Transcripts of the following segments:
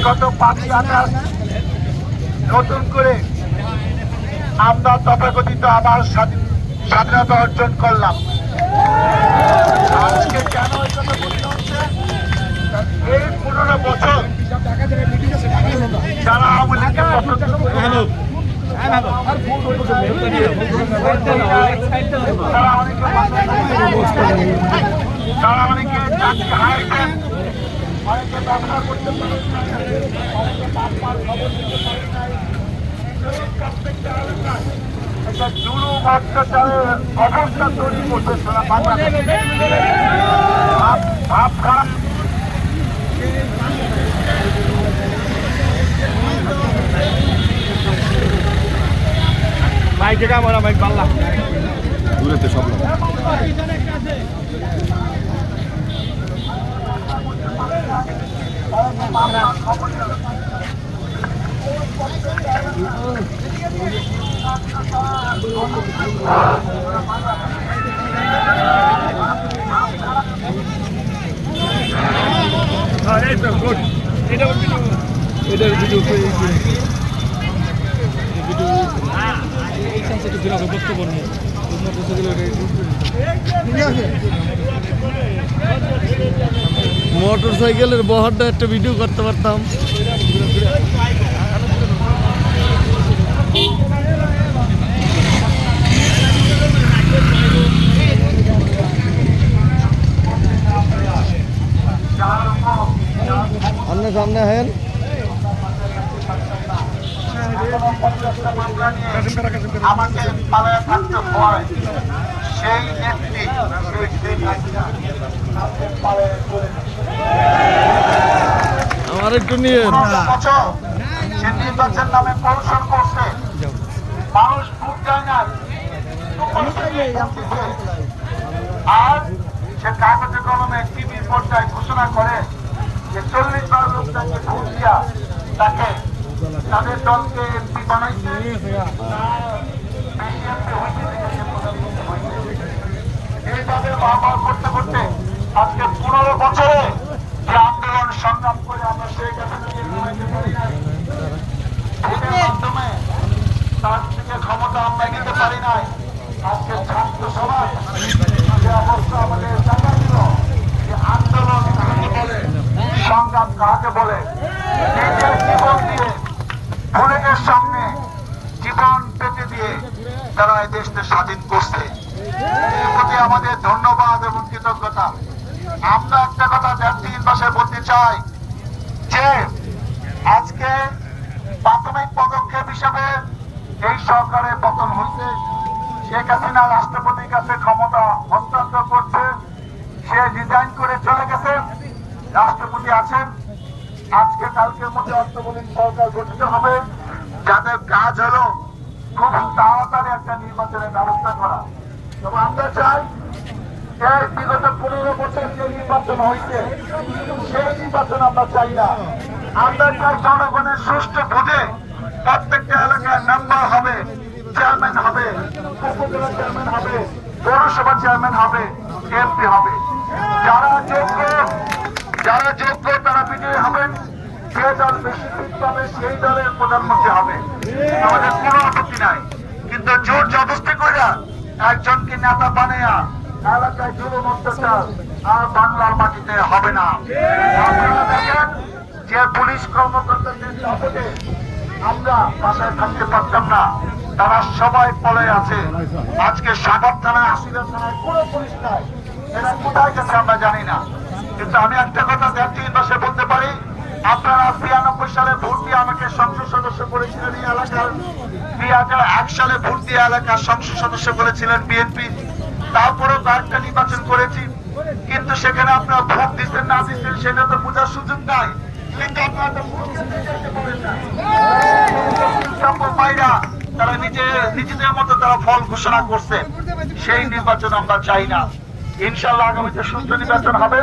গত 5ই আগস্ট নতুন করে আমরা তথাকথিত আবার স্বাধীনতা অর্জন করলাম। আজকে কেন এই কথা বলতে হচ্ছে? এই 15 বছর যারা আওয়ামী লীগকে পছন্দ করে তারা অনেকে চাকরি হারাইছেন, অনেকে ব্যবসা করতে পারেন, অনেকে বাপমার খবর দিতে পারে নাই। প্রত্যেকটা এলাকায় একটা জুলুম অত্যাচারের অবস্থা তৈরি করতেছে না বাংলাদেশে। ভাব খারাপ মাইকে কামড়া মাইক পাল্লা দূরেতে সব মোটর সাইকেলের বহরটা একটা ভিডিও করতে পারতাম। সামনে সামনে হেন আমাকে পালায় থাকতে হয় সেই নেত্রী আমার একটু নিয়ে সে নির্বাচন নামে কৌশল করছে, মানুষ ভোট দেয় না, আর সে কাগজে কলমে টিভির পর্দায় ঘোষণা করে যে 40 বার লোক তাকে ভোট দিয়া তাকে তাদের দলকে এমপি বানাইছে। এইভাবে বারবার করতে করতে আজকে 15 বছরে যে আন্দোলন সংগ্রাম করে আমরা সেই মাধ্যমে তার থেকে ক্ষমতা আমরা নিতে পারি নাই। আজকে ছাত্র সমাজ যে অবস্থা আমাদের দেখা দিল যে আন্দোলন কাকে বলে, সংগ্রাম কাকে বলে, নিজের জীবন দিয়ে বুলেটের সামনে জীবন পেতে দিয়ে তারা এই দেশকে স্বাধীন করছে। এর প্রতি আমাদের ধন্যবাদ এবং কৃতজ্ঞতা। আমরা একটা কথা জাতির ভাষায় বলতে চাই যে আজকে প্রাথমিক পদক্ষেপ হিসেবে এই সরকারের পতন হয়েছে। শেখ হাসিনা রাষ্ট্রপতির কাছে ক্ষমতা হস্তান্তর করছে, সে রিজাইন করে চলে গেছে, রাষ্ট্রপতি আছেন। আজকে কালকের মধ্যে অন্তর্বর্তী সরকার গঠিত হবে, যাদের কাজ হলো খুব তাড়াতাড়ি একটা নির্বাচনের ব্যবস্থা করা। তবে আমরা চাই এই বিগত 15 বছর যে নির্বাচন হয়েছে সেই নির্বাচন আমরা চাই না। আমরা চাই জনগণের সুষ্ঠু ভোটে প্রত্যেকটা এলাকায় মেম্বার হবে, চেয়ারম্যান হবে, উপজেলা চেয়ারম্যান হবে, পৌরসভা চেয়ারম্যান হবে, এমপি হবে। যারা যোগ্য তারা বিজয়ী হবেন। যে দল বেশি সিট পাবে সেই দলের প্রধানমন্ত্রী হবে, আমাদের কোনো আপত্তি নাই। কিন্তু জোর জবরদস্তি করে একজনকে নেতা বানাইয়া এলাকায় জুলুম অত্যাচার আর বাংলার মাটিতে হবে না। আপনারা দেখেন যে পুলিশ কর্মকর্তাদের চাপে আমরা বাসায় থাকতে পারতাম না, তারা সবাই পলে আছে। আজকে সাভার থানায়, আশিরা থানায় কোনো পুলিশ নাই, এরা কোথায় গেছে আমরা জানি না। কিন্তু আমি একটা কথা জাতির ভাষায় বলতে পারি, আপনারা 92 সালে ভোট দিয়ে আমাকে সংসদ সদস্য করেছিলেন এই এলাকার, 2001 সালে ভোট দিয়ে এলাকার সংসদ সদস্য করেছিলেন বিএনপি। তারপরেও কয়েকটা নির্বাচন করেছি, কিন্তু সেখানে আপনারা ভোট দিচ্ছেন না দিচ্ছেন সেটা তো বোঝার সুযোগ নাই। কিন্তু আপনারা তো ভোট দিতে পারেন না, তারা নিজেদের মতো তারা ফল ঘোষণা করছে। সেই নির্বাচন আমরা চাই না। ইনশাআল্লাহ আগামীতে সুষ্ঠু নির্বাচন হবে।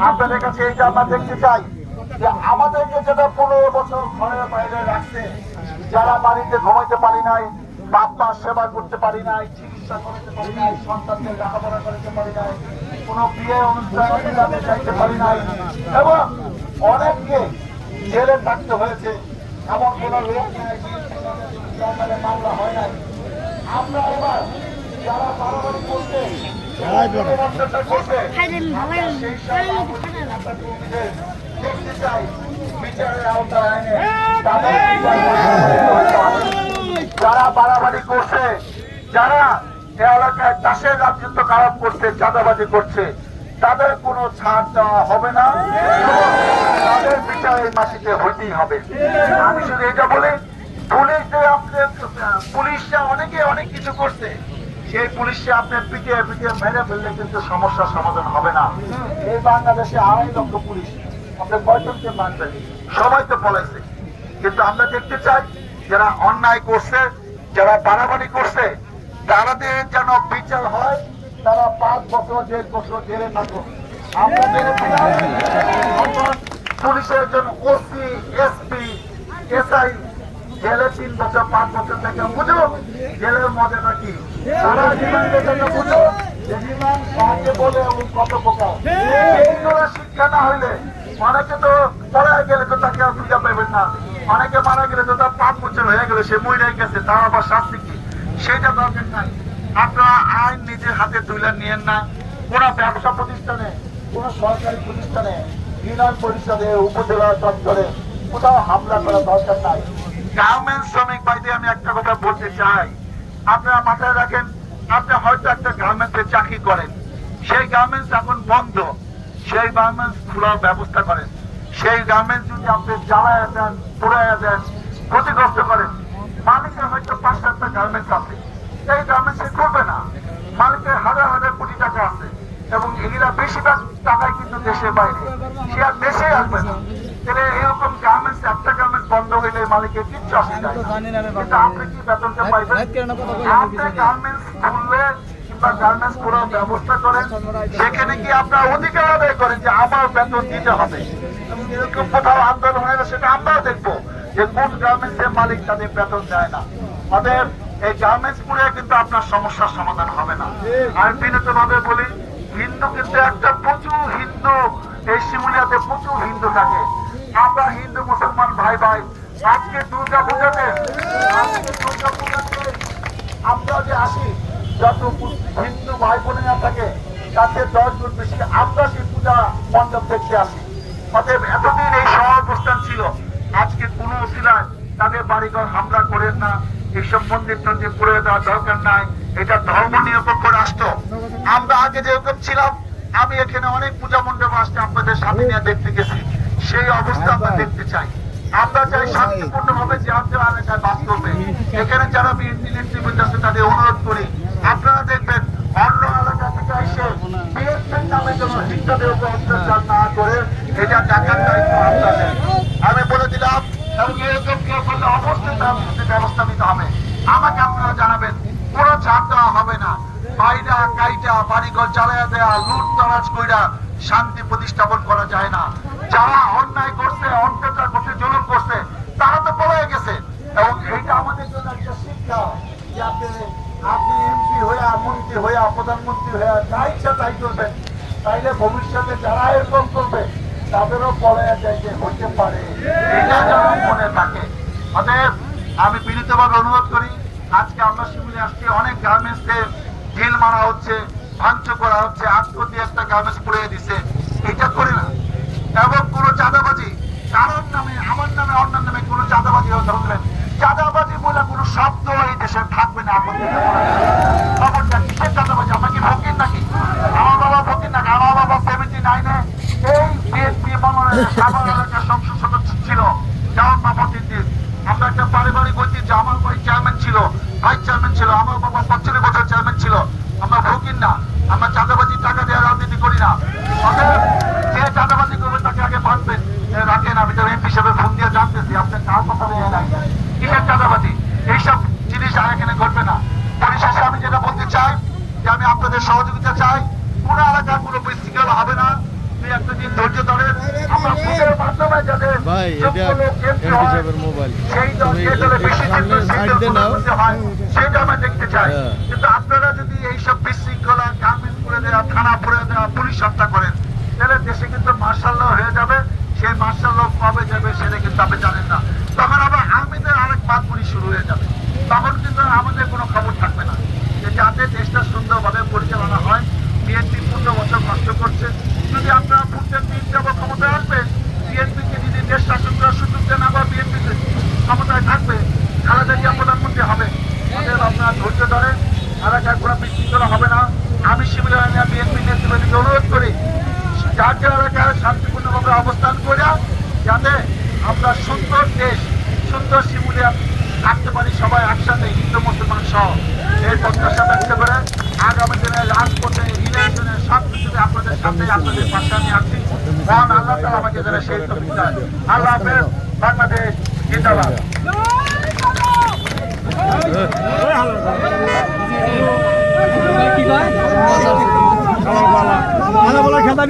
আপনাদের কাছে এইটা আমরা দেখতে চাই যে আমাদেরকে যেটা 15 বছর ঘরের বাইরে রাখছে, যারা বাড়িতে ঘুমাইতে পারি নাই, বাপ মা সেবা করতে পারি নাই, চিকিৎসা করতে পারি নাই, সন্তানদের লেখাপড়া করতে পারি নাই, কোন বিয়ে অনুষ্ঠানে যাইতে পারি নাই, এবং অনেককে জেলে থাকতে হয়েছে, এমন কোন লোক নাই যে মামলা হয় নাই। আমরা এবার যারা বাড়াবাড়ি করছে দেখতে চাই বিচারের আওতায় এনে যারা বাড়াবাড়ি করছে, যারা এলাকায় চাষের রাজত্ব খারাপ করছে, চাঁদাবাজি করছে, তাদের কোনো ছাড় দেওয়া হবে না, তাদের বিচার এই মাসিতে হইতেই হবে। আমি শুধু এটা বলি, পুলিশরা অনেকে অনেক কিছু করছে, সেই পুলিশে আপনি পিটিয়ে পিটিয়ে মেরে ফেললে কিন্তু সমস্যার সমাধান হবে না। এই বাংলাদেশে 2.5 লক্ষ পুলিশ, আপনি কয়জনকে মানবেন? সবাই তো পলাইছে। কিন্তু আমরা দেখতে চাই যারা অন্যায় করছে, যারা বাড়াবাড়ি করছে, তাদের যেন বিচার হয়, তারা 5 বছর 1.5 বছর জেলে থাকুক। আমরা দেখেছিলাম পুলিশের জন্য ওসি, এসপি, এসআই জেলে 3 বছর 5 বছর থেকে বুঝো জেলের মজাটা কি। তারা রিমান্ডের জন্য বুঝো যে রিমান্ড কাকে বলে এবং কত প্রকার। এইগুলো শিক্ষা না হইলে অনেকে তো পড়া গেলে তো তাকে আর খুঁজে পাবেন না, অনেকে মারা গেলে তো তার 5 বছর হয়ে গেলে সে মরে গেছে, তার আবার শাস্তি কি, সেটা দরকার নাই। আপনারা আইন নিজের হাতে তুলে নিয়েন না। কোন ব্যবসা প্রতিষ্ঠানে, কোন সরকারি প্রতিষ্ঠানে, ইউনিয়ন পরিষদে, উপজেলা চত্বরে কোথাও হামলা করা দরকার নাই। গার্মেন্টস শ্রমিক ভাইদের আমি একটা কথা বলতে চাই, আপনারা মাথায় রাখেন, আপনি হয়তো একটা গার্মেন্টসে চাকরি করেন, সেই গার্মেন্টস এখন বন্ধ, সেই গার্মেন্টস খোলার ব্যবস্থা করেন। সেই গার্মেন্টস যদি আপনি জ্বালায়া দেন, পোড়াইয়া দেন, ক্ষতিগ্রস্ত করেন, মালিকের হয়তো 5-7টা গার্মেন্টস আছে, এই গার্মেন্টসে করবে না, মালিকের হাজার হাজার কোটি টাকা আছে এবং এগুলা বেশিরভাগ টাকায় কিন্তু দেশের বাইরে, সে আর দেশে আসবে না। তাহলে এরকম গার্মেন্টস, একটা গার্মেন্টস বন্ধ হইলে মালিকের কিচ্ছু আসে যায় না, কিন্তু আপনি কি বেতনটা পাইবেন? আপনি গার্মেন্টস খুললে কিংবা গার্মেন্টস করার ব্যবস্থা করেন, সেখানে কি আপনার অধিকার আদায় করেন যে আমার বেতন দিতে হবে। এরকম কোথাও আন্দোলন হয় না, সেটা আমরাও দেখবো যে কোন গার্মেন্টসের মালিক তাদের বেতন দেয় না। অতএব এই গার্মেন্টস পুরে কিন্তু আপনার সমস্যার সমাধান হবে না। আর বিনীত ভাবে বলি, হিন্দু কিন্তু একটা প্রচুর হিন্দু, এই শিমুলিয়াতে প্রচুর হিন্দু থাকে। আমরা হিন্দু মুসলমান ভাই ভাই, আজকে দুর্গা পূজাতে আমরা যে আসি, যত হিন্দু ভাই বোনেরা থাকে তাতে 10 গুণ বেশি আমরা সেই পূজা মণ্ডপ দেখতে আসি। অতএব এতদিন এই সহাবস্থান ছিল, আজকে কোন উসিলায় তাদের বাড়িঘর হামলা করেন না, এইসব মন্দির টন্দির পুড়ে দেওয়ার দরকার নাই। এটা ধর্ম নিরপেক্ষ রাষ্ট্র। আমরা আগে যেরকম ছিলাম, আমি এখানে অনেক পূজা মণ্ডপ আসতে আপনাদের সাথে নিয়ে দেখতে গেছি, সেই অবস্থা আমরা দেখতে চাই। আমরা চাই শান্তিপূর্ণ ভাবে যে আপনার এলাকায় বাস করবে। এখানে যারা বিএনপি নেতৃবৃন্দ আছে তাদের অনুরোধ করি, আপনারা দেখবেন অন্য এলাকা থেকে এসে বিএনপির নামে যেন হিন্দুদের উপর অত্যাচার না করে, এটা দেখার দায়িত্ব আপনাদের। আমি বলে দিলাম, এবং এরকম কেউ করলে অবশ্যই তার ব্যবস্থা নিতে হবে। আমাকে আপনারা জানাবেন, কোনো ছাড় দেওয়া হবে না। বাইরা কাইটা বাড়িঘর জ্বালায়া দেয়া, লুট তরাজ কইরা শান্তি প্রতিস্থাপন করা যায় না। যারা অন্যায় করছে, অত্যাচার করছে, জুলুম করছে, তারা তো পলায় গেছে। এবং এইটা আমাদের জন্য একটা শিক্ষা যে আপনি এমপি হইয়া, মন্ত্রী হইয়া, প্রধানমন্ত্রী হইয়া যা ইচ্ছা তাই করবেন, তাইলে ভবিষ্যতে যারা এরকম করবে তাদেরও পলায় যাইতে হইতে পারে, এটা যেন মনে থাকে। অতএব আমি বিনীতভাবে অনুরোধ করি, আজকে আমরা শিমুলে আসছি, অনেক গার্মেন্টসে ঢিল মারা হচ্ছে, ভাঙচুর করা হচ্ছে, আত্মহত্যা একটা গার্মেন্টস পুড়িয়ে দিচ্ছে, এটা করে না। এবং কোন চাঁদাবাজি কারোর নামে, আমার নামে, অন্যান্য নামে কোন চাঁদাবাজি ধরবেন, চাঁদাবাজি বলে কোন শব্দ এই দেশে থাকবে না। খবরটা কিসের চাঁদাবাজি? আমরা কি ফকির নাকি? আমার বাবা ফকির নাকি? আমার বাবা 79-এ এই বিএনপি বাংলাদেশের সাধারণ এলাকার সংসদ সদস্য ছিল, যেমন বাবুদ্দিন। আমরা একটা পারিবারিক ঐতিহ্য, আমার ভাই চেয়ারম্যান ছিল, ভাইস চেয়ারম্যান ছিল, আমার বাবা 45 বছর চেয়ারম্যান ছিল। আমরা ফকির না, আমরা চাঁদাবাজি টাকা দেওয়া রাজনীতি করি না। যে চাঁদাবাজি করবে তাকে আগে ভাববেন, রাখেন। আমি তো এমপি হিসেবে ফোন দিয়ে জানতেছি আপনার কার কথা নিয়ে নাই, কিসের চাঁদাবাজি, এইসব জিনিস আর এখানে ঘটবে না। পরিশেষে আমি যেটা বলতে চাই যে আমি আপনাদের সহযোগিতা চাই, কোন এলাকার কোনো বিশৃঙ্খলা হবে না। একটা দিন ধৈর্য ধরেন, আমরা ভোটের মাধ্যমে যাতে ভাই, এটা এমপি সাহেবের মোবাইল, সেই দলে বেশি সেটা আমরা দেখতে চাই। কিন্তু আপনারা যদি এইসব বিশৃঙ্খলা, গার্মেন্টস পুড়ে দেওয়া, থানা পুড়ে দেওয়া, পুলিশ হত্যা করেন, তাহলে দেশে কিন্তু মার্শাল ল হয়ে যাবে। সেই মার্শাল ল কবে যাবে সেটা কিন্তু আপনি জানেন না। তখন আবার আর্মিদের আরেক বাদপুরি শুরু হয়ে যাবে, তখন কিন্তু আর আমাদের কোনো খবর থাকবে না। যে যাতে দেশটা সুন্দরভাবে পরিচালনা হয়, বিএনপি 15 বছর কষ্ট করছে। যদি আপনারা ভোটের দিন যাব ক্ষমতায় আসবেন, বিএনপিকে যদি দেশ শাসন করার সুযোগ দেন, আবার বিএনপি ক্ষমতায় থাকবে, খালেদা জিয়া প্রধানমন্ত্রী হবে। অতএব আপনারা ধৈর্য ধরেন, এলাকায় কোনো বিশৃঙ্খলা হবে না। আমি শিবিরের বিএনপি নেতৃবৃন্দকে অনুরোধ করি, যার যার এলাকায় শান্তিপূর্ণভাবে অবস্থান করে যাতে আমরা সুন্দর দেশ, সুন্দর শিমুলিয়া থাকতে পারি সবাই একসাথে, হিন্দু মুসলমান সহ। এই প্রত্যাশা ব্যক্ত করে আগামী দিনে রাজপথে ইলেকশনে সব কিছুতে আপনাদের সাথে আপনাদের পাশে আমি আছি। মহান আল্লাহ তাআলা আমাকে যেন সেই তৌফিক দেন। আল্লাহ হাফেজ। বাংলাদেশ জিন্দাবাদ। খেতান